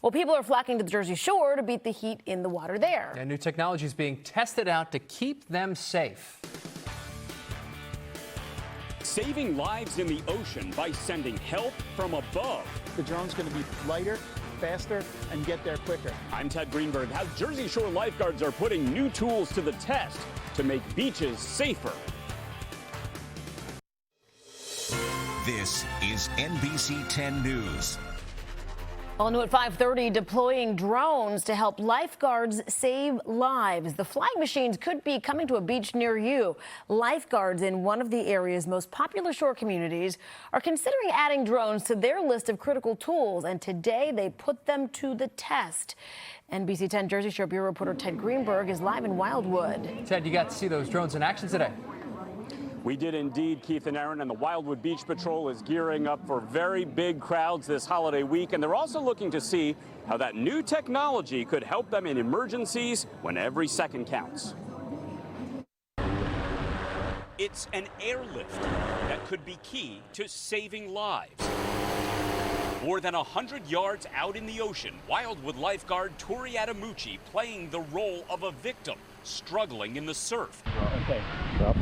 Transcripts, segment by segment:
Well, people are flocking to the Jersey Shore to beat the heat in the water there. And new technology is being tested out to keep them safe. Saving lives in the ocean by sending help from above. The drone's going to be lighter, faster, and get there quicker. I'm Ted Greenberg. How Jersey Shore lifeguards are putting new tools to the test to make beaches safer. This is NBC 10 News. All new at 5:30, deploying drones to help lifeguards save lives. The flying machines could be coming to a beach near you. Lifeguards in one of the area's most popular shore communities are considering adding drones to their list of critical tools, and today they put them to the test. NBC 10 Jersey Shore Bureau reporter Ted Greenberg is live in Wildwood. Ted, you got to see those drones in action today. We did indeed, Keith and Aaron, and the Wildwood Beach Patrol is gearing up for very big crowds this holiday week, and they're also looking to see how that new technology could help them in emergencies when every second counts. It's an airlift that could be key to saving lives. More than 100 yards out in the ocean, Wildwood lifeguard Tori Adamucci playing the role of a victim struggling in the surf. Okay, drop.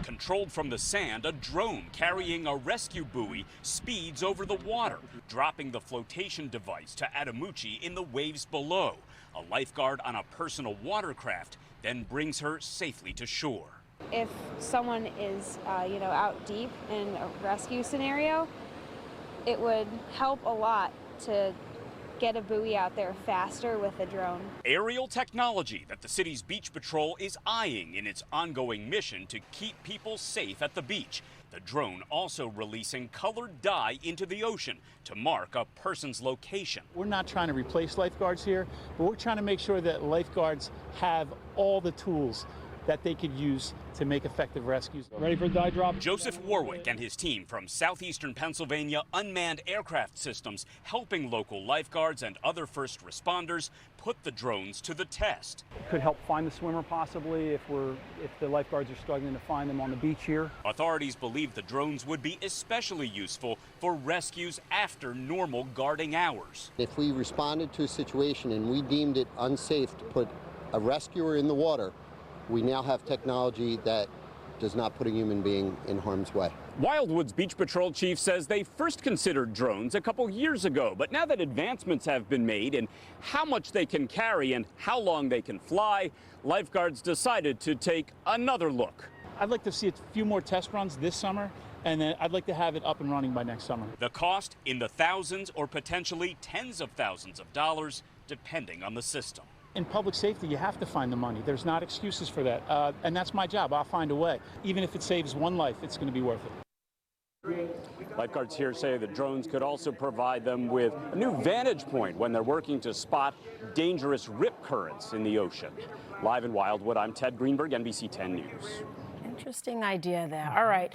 Controlled from the sand, a drone carrying a rescue buoy speeds over the water, dropping the flotation device to Adamucci in the waves below. A lifeguard on a personal watercraft then brings her safely to shore. If someone is, out deep in a rescue scenario, it would help a lot to get a buoy out there faster with a drone. Aerial technology that the city's beach patrol is eyeing in its ongoing mission to keep people safe at the beach. The drone also releasing colored dye into the ocean to mark a person's location. We're not trying to replace lifeguards here, but we're trying to make sure that lifeguards have all the tools that they could use to make effective rescues. Ready for the dye drop? Joseph Warwick and his team from Southeastern Pennsylvania Unmanned Aircraft Systems helping local lifeguards and other first responders put the drones to the test. Could help find the swimmer possibly if the lifeguards are struggling to find them on the beach here. Authorities believe the drones would be especially useful for rescues after normal guarding hours. If we responded to a situation and we deemed it unsafe to put a rescuer in the water, we now have technology that does not put a human being in harm's way. Wildwood's Beach Patrol chief says they first considered drones a couple years ago, but now that advancements have been made in how much they can carry and how long they can fly, lifeguards decided to take another look. I'd like to see a few more test runs this summer, and then I'd like to have it up and running by next summer. The cost in the thousands or potentially tens of thousands of dollars, depending on the system. In public safety, you have to find the money. There's not excuses for that, and that's my job. I'll find a way. Even if it saves one life, it's going to be worth it. Lifeguards here say the drones could also provide them with a new vantage point when they're working to spot dangerous rip currents in the ocean. Live in Wildwood, I'm Ted Greenberg, NBC 10 News. Interesting idea there. All right.